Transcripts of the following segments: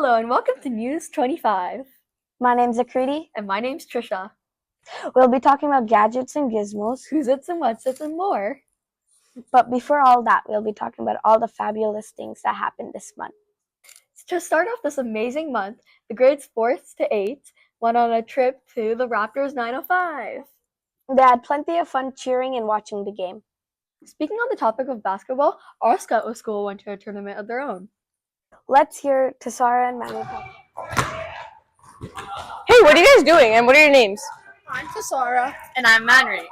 Hello and welcome to News 25. My name's Akriti. And my name's Trisha. We'll be talking about gadgets and gizmos, Who's its and what's its and more. but before all that, we'll be talking about all the fabulous things that happened this month. To start off this amazing month, the grades 4th to 8th went on a trip to the Raptors 905. They had plenty of fun cheering and watching the game. Speaking on the topic of basketball, our Scout school went to a tournament of their own. Let's hear Tasara and Manu talk. Hey, what are you guys doing and what are your names? I'm Tasara, And I'm Manri.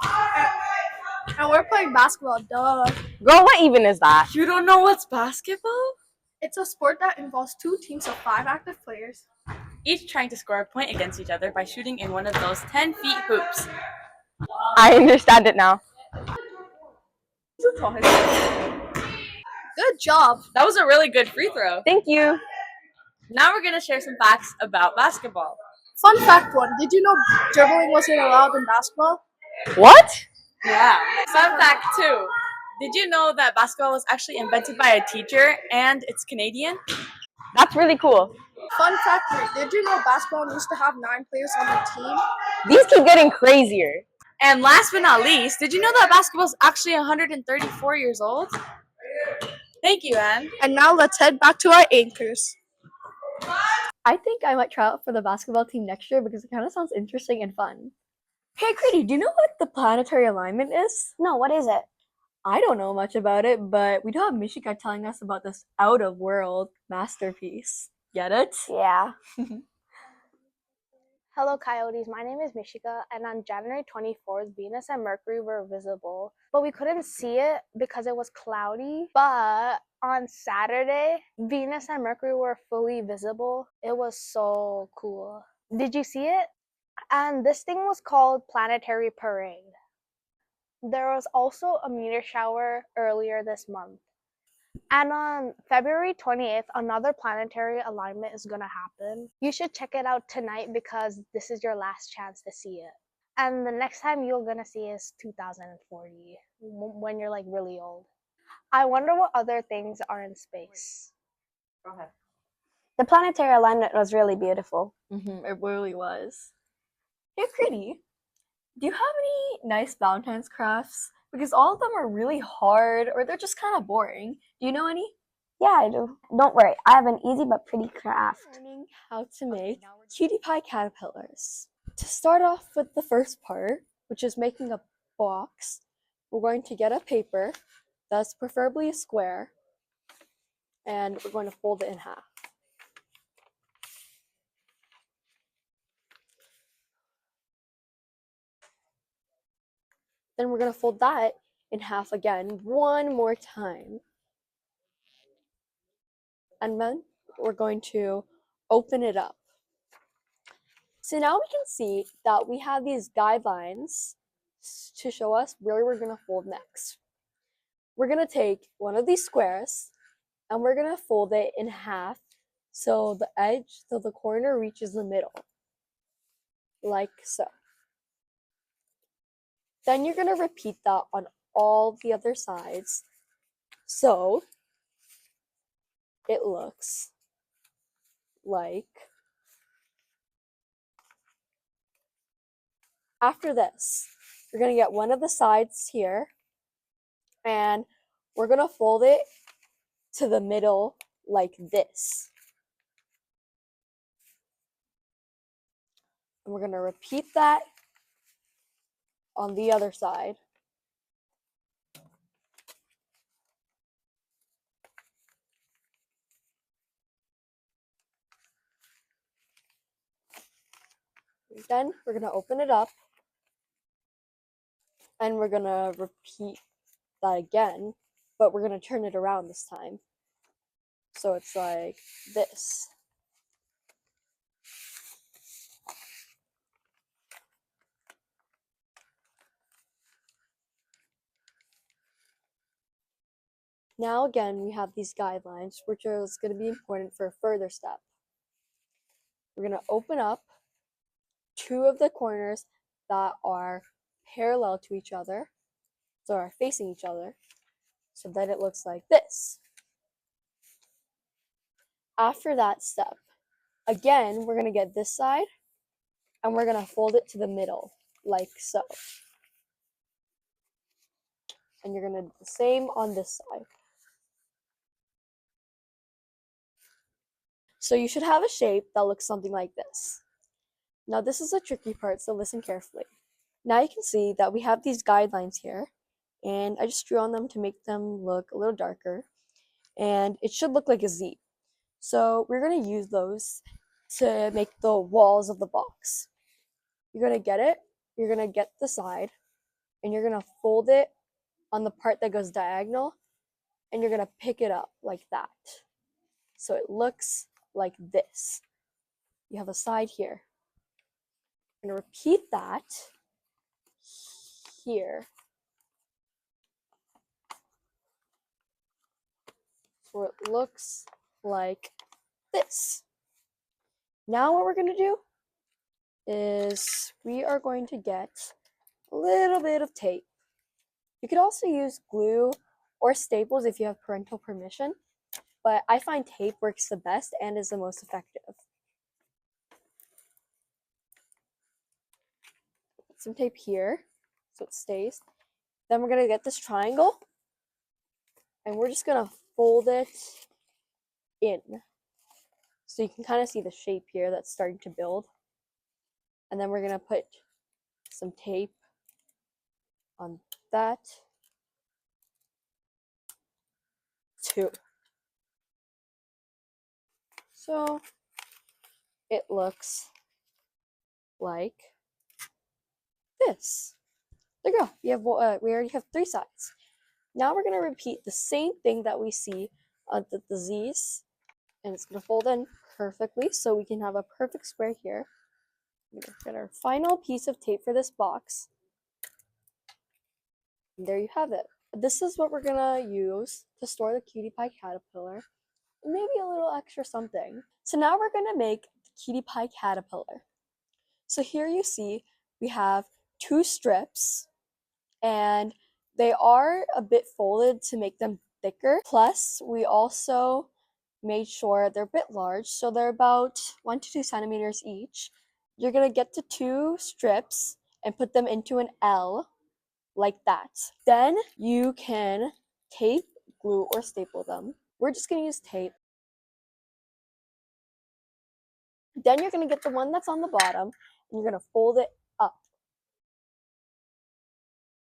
and we're playing basketball. Duh. Girl, what even is that? You don't know what's basketball? It's a sport that involves two teams of 5 active players. Each trying to score a point against each other by shooting in one of those 10-feet hoops. I understand it now. Good job. That was a really good free throw. Thank you. Now we're going to share some facts about basketball. Fun fact 1. Did you know dribbling wasn't allowed in basketball? What? Yeah. Fun fact 2. Did you know that basketball was actually invented by a teacher and it's Canadian? That's really cool. Fun fact 3. Did you know basketball used to have 9 players on the team? These keep getting crazier. And last but not least, did you know that basketball is actually 134 years old? Thank you, Anne. And now let's head back to our anchors. I think I might try out for the basketball team next year because it kind of sounds interesting and fun. Hey, Credy, do you know what the planetary alignment is? No, what is it? I don't know much about it, but we do have Mishika telling us about this out-of-world masterpiece. Get it? Yeah. Hello, Coyotes. My name is Mishika, and on January 24th, Venus and Mercury were visible, but we couldn't see it because it was cloudy. But on Saturday, Venus and Mercury were fully visible. It was so cool. Did you see it? And this thing was called Planetary Parade. There was also a meteor shower earlier this month. And on February 28th, another planetary alignment is going to happen. You should check it out tonight because this is your last chance to see it. And the next time you're going to see it is 2040, when you're like really old. I wonder what other things are in space. Go ahead. The planetary alignment was really beautiful. It really was. Hey, Credy, do you have any nice Valentine's crafts? Because all of them are really hard or they're just kind of boring. Do you know any? Yeah, I do. Don't worry, I have an easy but pretty craft. Learning how to make cutie pie caterpillars. To start off with the first part, which is making a box, we're going to get a paper that's preferably a square, and we're going to fold it in half. Then we're going to fold that in half again one more time. And then we're going to open it up. So now we can see that we have these guidelines to show us where we're going to fold next. We're going to take one of these squares and we're going to fold it in half so the edge, so the corner reaches the middle, like so. Then you're going to repeat that on all the other sides. So it looks like. After this, we're going to get one of the sides here and we're going to fold it to the middle like this. And we're going to repeat that on the other side. Then we're going to open it up and we're going to repeat that again, but we're going to turn it around this time. So it's like this. Now again, we have these guidelines, which is going to be important for a further step. We're going to open up two of the corners that are parallel to each other, so are facing each other, so that it looks like this. After that step, Again, we're going to get this side and we're going to fold it to the middle, like so. And you're going to do the same on this side. So you should have a shape that looks something like this. Now this is a tricky part, so listen carefully. Now you can see that we have these guidelines here, and I just drew on them to make them look a little darker, and it should look like a Z. So we're going to use those to make the walls of the box. You're going to get it, you're going to get the side, and you're going to fold it on the part that goes diagonal, and you're going to pick it up like that. So it looks like this. You have a side here. I'm going to repeat that here. So it looks like this. Now what we're going to do is we are going to get a little bit of tape. You could also use glue or staples if you have parental permission, but I find tape works the best and is the most effective. Put some tape here so it stays. Then we're going to get this triangle and we're just going to fold it in. So you can kind of see the shape here that's starting to build. And then we're going to put some tape on that too. So it looks like this. There you go. We already have 3 sides. Now we're going to repeat the same thing that we see on the Z's, and it's going to fold in perfectly so we can have a perfect square here. We're going to get our final piece of tape for this box. And there you have it. This is what we're going to use to store the Cutie Pie Caterpillar, and maybe a little extra something. So now we're going to make the Cutie Pie Caterpillar. So here you see we have 2 strips, and they are a bit folded to make them thicker. Plus, we also made sure they're a bit large, so they're about 1 to 2 centimeters each. You're going to get the 2 strips and put them into an L like that. Then you can tape, glue, or staple them. We're just going to use tape. Then you're going to get the one that's on the bottom and you're going to fold it up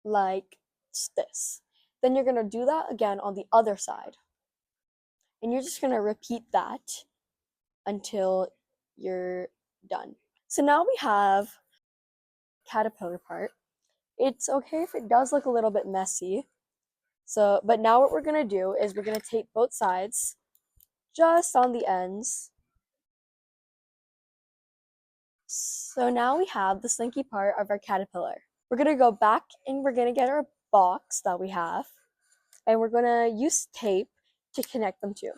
like this. Then you're going to do that again on the other side. And you're just going to repeat that until you're done. So now we have caterpillar part. It's okay if it does look a little bit messy. But now what we're going to do is we're going to tape both sides just on the ends. So now we have the slinky part of our caterpillar. We're going to go back and we're going to get our box that we have, and we're going to use tape to connect them to.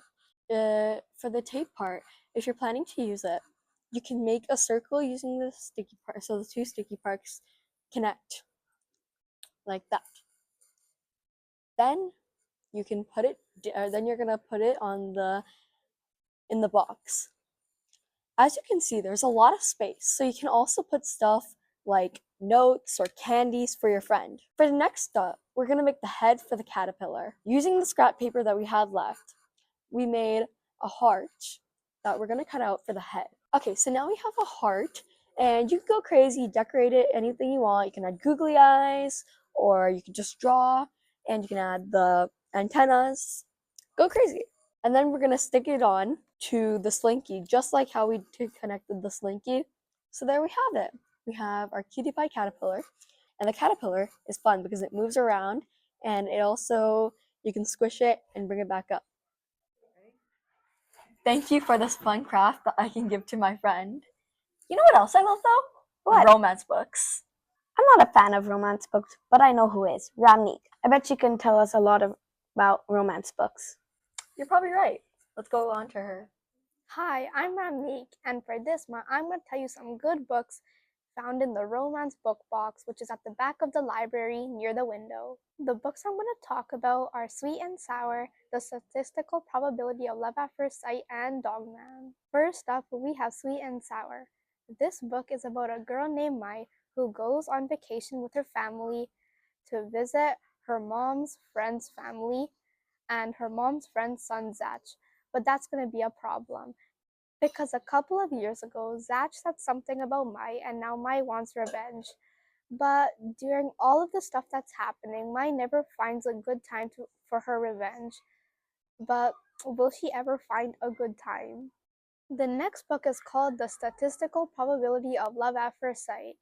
For the tape part, if you're planning to use it, you can make a circle using the sticky part, so the 2 sticky parts connect like that. Then you can put it. Then you're gonna put it in the box. As you can see, there's a lot of space, so you can also put stuff like notes or candies for your friend. For the next step, we're gonna make the head for the caterpillar. Using the scrap paper that we had left, we made a heart that we're gonna cut out for the head. Okay, so now we have a heart, and you can go crazy, decorate it anything you want. You can add googly eyes, or you can just draw, and you can add the antennas. Go crazy. And then we're gonna stick it on to the slinky, just like how we connected the slinky. So there we have it. We have our Cutie Pie Caterpillar, and the caterpillar is fun because it moves around, and it also, you can squish it and bring it back up. Thank you for this fun craft that I can give to my friend. You know what else I love though? What? Romance books. I'm not a fan of romance books, but I know who is. Ramneek. I bet she can tell us a lot about romance books. You're probably right. Let's go on to her. Hi, I'm Ramneek, and for this month, I'm going to tell you some good books found in the romance book box, which is at the back of the library near the window. The books I'm going to talk about are Sweet and Sour, The Statistical Probability of Love at First Sight, and Dogman. First up, we have Sweet and Sour. This book is about a girl named Mai who goes on vacation with her family to visit her mom's friend's family and her mom's friend's son Zach. But that's going to be a problem because a couple of years ago, Zach said something about Mai, and now Mai wants revenge. But during all of the stuff that's happening, Mai never finds a good time for her revenge. But will she ever find a good time? The next book is called The Statistical Probability of Love at First Sight.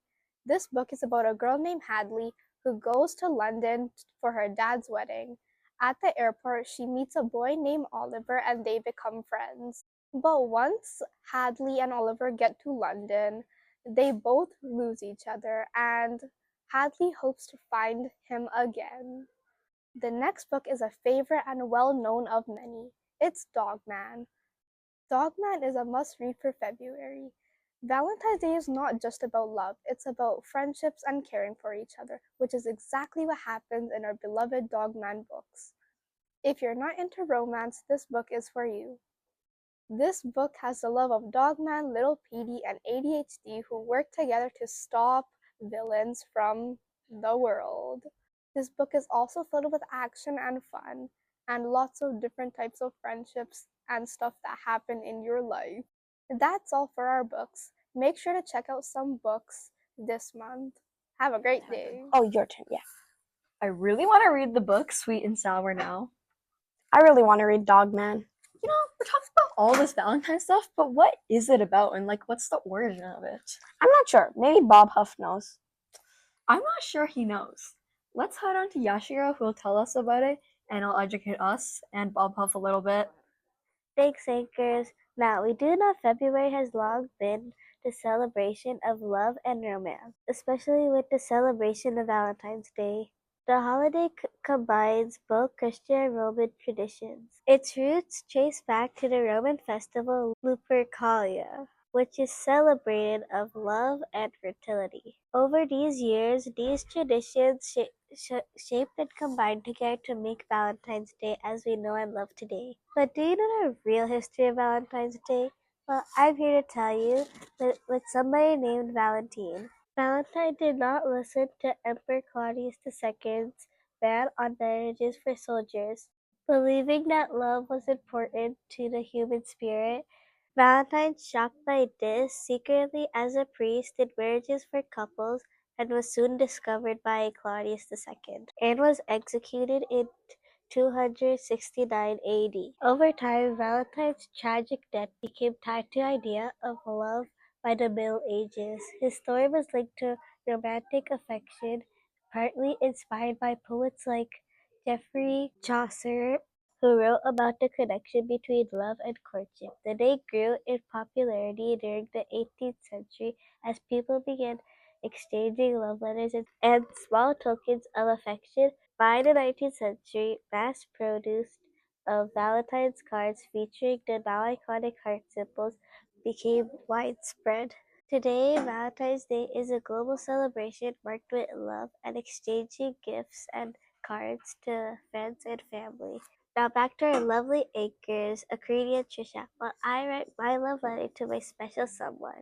This book is about a girl named Hadley who goes to London for her dad's wedding. At the airport, she meets a boy named Oliver and they become friends. But once Hadley and Oliver get to London, they both lose each other and Hadley hopes to find him again. The next book is a favorite and well known of many. It's Dogman. Dogman is a must-read for February. Valentine's Day is not just about love, it's about friendships and caring for each other, which is exactly what happens in our beloved Dogman books. If you're not into romance, this book is for you. This book has the love of Dogman, Little Petey, and ADHD who work together to stop villains from the world. This book is also filled with action and fun, and lots of different types of friendships and stuff that happen in your life. That's all for our books. Make sure to check out some books this month. Have a great day. Oh, your turn, yeah. I really want to read the book Sweet and Sour now. I really want to read Dogman. You know, we're talking about all this Valentine stuff, but what is it about and like what's the origin of it? I'm not sure. Maybe Bob Huff knows. I'm not sure he knows. Let's head on to Yashiro who will tell us about it and I'll educate us and Bob Huff a little bit. Thanks, Anchors. Now, we do know February has long been the celebration of love and romance, especially with the celebration of Valentine's Day. The holiday combines both Christian and Roman traditions. Its roots trace back to the Roman festival Lupercalia, which is celebrated of love and fertility. Over these years, these traditions shaped and combined together to make Valentine's Day as we know and love today. But do you know the real history of Valentine's Day? Well, I'm here to tell you with somebody named Valentine. Valentine did not listen to Emperor Claudius II's ban on marriages for soldiers. Believing that love was important to the human spirit, Valentine, shocked by this, secretly as a priest did marriages for couples and was soon discovered by Claudius II and was executed in 269 AD. Over time, Valentine's tragic death became tied to the idea of love by the Middle Ages. His story was linked to romantic affection, partly inspired by poets like Geoffrey Chaucer, who wrote about the connection between love and courtship. The day grew in popularity during the 18th century as people began exchanging love letters and small tokens of affection. By the 19th century, mass produce of Valentine's cards featuring the now iconic heart symbols became widespread. Today, Valentine's Day is a global celebration marked with love and exchanging gifts and cards to friends and family. Now back to our lovely anchors, Akriti and Trisha, while I write my love letter to my special someone.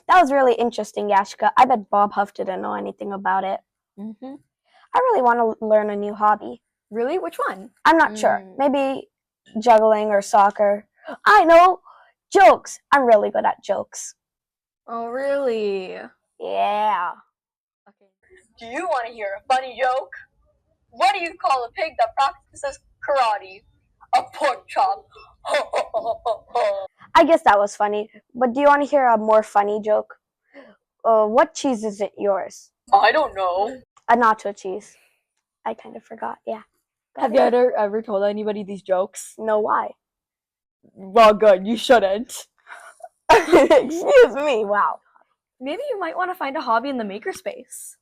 That was really interesting, Yashika. I bet Bob Huff didn't know anything about it. Mm-hmm. I really want to learn a new hobby. Really? Which one? I'm not sure. Maybe juggling or soccer. I know! Jokes! I'm really good at jokes. Oh, really? Yeah. Okay. Do you want to hear a funny joke? What do you call a pig that practices karate? A pork chop. I guess that was funny. But do you want to hear a more funny joke? What cheese isn't yours? I don't know. A nacho cheese. I kind of forgot. Yeah. Have you ever told anybody these jokes? No, why? Well, good. You shouldn't. Excuse me. Wow. Maybe you might want to find a hobby in the makerspace.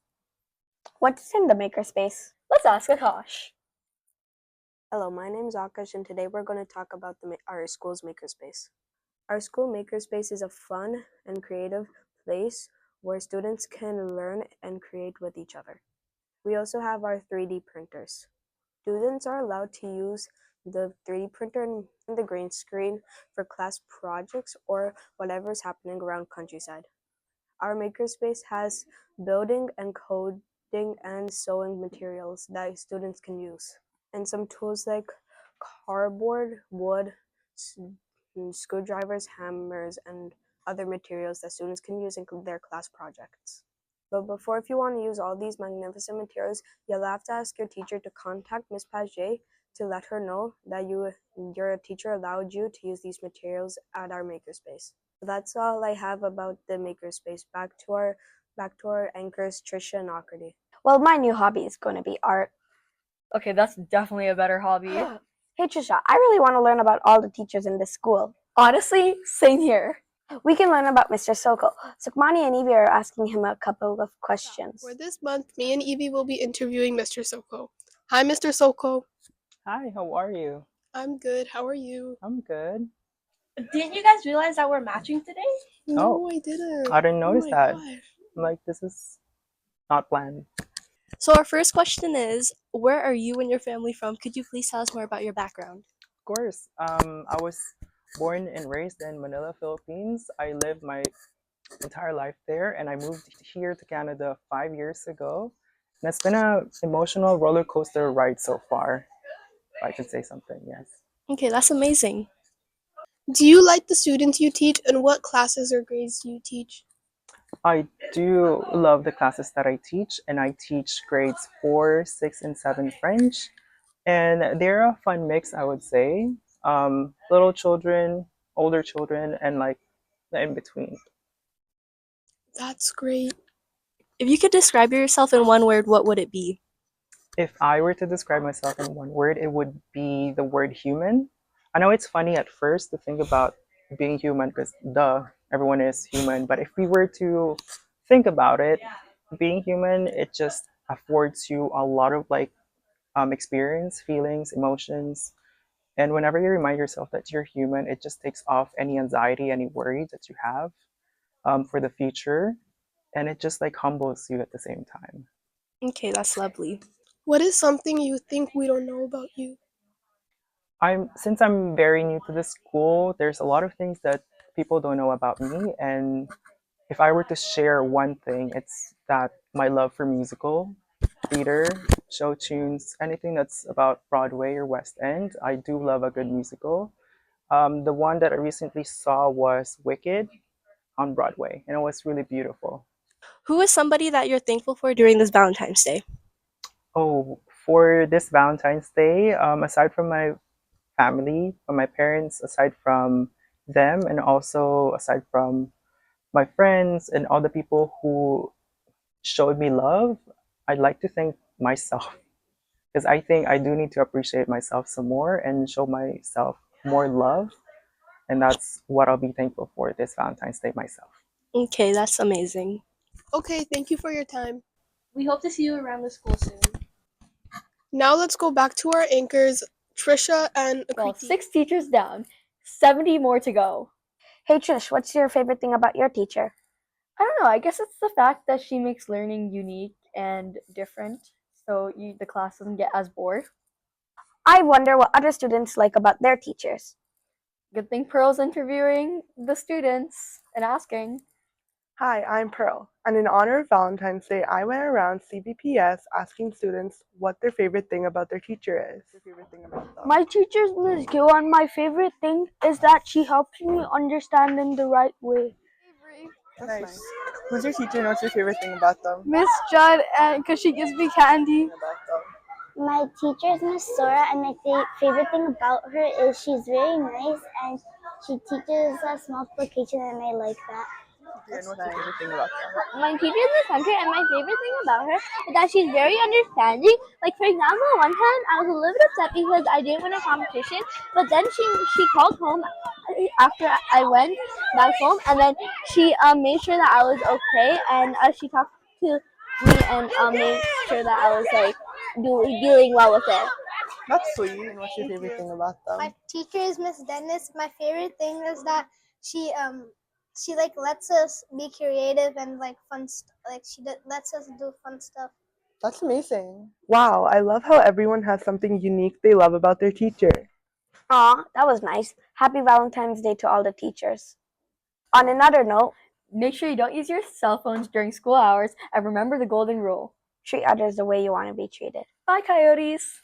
What's in the makerspace? Let's ask Akash. Hello, my name is Akash, and today we're going to talk about our school's makerspace. Our school makerspace is a fun and creative place where students can learn and create with each other. We also have our 3D printers. Students are allowed to use the 3D printer and the green screen for class projects or whatever is happening around countryside. Our makerspace has building and coding and sewing materials that students can use, and some tools like cardboard, wood, screwdrivers, hammers, and other materials that students can use in their class projects. But before, if you want to use all these magnificent materials, you'll have to ask your teacher to contact Miss Paget to let her know that your teacher allowed you to use these materials at our makerspace. That's all I have about the makerspace. Back to our anchors, Trisha and Akriti. Well, my new hobby is going to be art. Okay, that's definitely a better hobby. Hey Trisha, I really want to learn about all the teachers in this school. Honestly, same here. We can learn about Mr. Soko. Sukmani and Evie are asking him a couple of questions. For this month, me and Evie will be interviewing Mr. Soko. Hi, Mr. Soko. Hi, how are you? I'm good. How are you? I'm good. Didn't you guys realize that we're matching today? No, I didn't. I didn't notice my that. gosh. Like, this is not planned. So our first question is, where are you and your family from? Could you please tell us more about your background? Of course, I was born and raised in Manila, Philippines. I lived my entire life there, and I moved here to Canada 5 years ago. And it's been an emotional roller coaster ride so far, if I can say something, yes. Okay, that's amazing. Do you like the students you teach, and what classes or grades do you teach? I do love the classes that I teach, and I teach grades 4, 6, and 7 French. And they're a fun mix, I would say. Little children, older children, and like the in between. That's great. If you could describe yourself in one word, what would it be? If I were to describe myself in one word, it would be the word human. I know it's funny at first to think about being human because, duh, everyone is human. But if we were to think about it, being human, it just affords you a lot of experience, feelings, emotions. And whenever you remind yourself that you're human, it just takes off any anxiety, any worry that you have for the future. And it just like humbles you at the same time. Okay, that's lovely. What is something you think we don't know about you? Since I'm very new to the school, there's a lot of things that people don't know about me. And if I were to share one thing, it's that my love for musical theater, show tunes, anything that's about Broadway or West End. I do love a good musical. The one that I recently saw was Wicked on Broadway, and it was really beautiful. Who is somebody that you're thankful for during this Valentine's Day? Oh, for this Valentine's Day, aside from my family, from my parents, aside from them, and also aside from my friends and all the people who showed me love, I'd like to thank myself because I think I do need to appreciate myself some more and show myself more love. And that's what I'll be thankful for this Valentine's Day myself. Okay, that's amazing. Okay, thank you for your time. We hope to see you around the school soon. Now let's go back to our anchors, Trisha and Well, Akriti. 6 teachers down, 70 more to go. Hey Trish, what's your favorite thing about your teacher? I don't know, I guess it's the fact that she makes learning unique and different, so the class doesn't get as bored. I wonder what other students like about their teachers. Good thing Pearl's interviewing the students and asking. Hi, I'm Pearl, and in honor of Valentine's Day, I went around CBPS asking students what their favorite thing about their teacher is. My teacher's Miss Gill, and my favorite thing is that she helps me understand in the right way. That's nice. Who's your teacher and what's your favorite thing about them? Miss Judd, and because she gives me candy. My teacher is Miss Sora, and my favorite thing about her is she's very nice and she teaches us multiplication, and I like that. And what's your favorite thing about them? My teacher is Miss Hunter, and my favorite thing about her is that she's very understanding. Like, for example, one time I was a little bit upset because I didn't win a competition, but then she called home after I went back home, and then she made sure that I was okay, and she talked to me and made sure that I was like dealing well with it. That's sweet. And what's your favorite thing about them? My teacher is Miss Dennis. My favorite thing is that she like lets us be creative and like lets us do fun stuff. That's amazing. Wow, I love how everyone has something unique they love about their teacher. Aw, that was nice. Happy Valentine's Day to all the teachers. On another note, Make sure you don't use your cell phones during school hours and remember the golden rule. treat others the way you want to be treated. Bye, coyotes!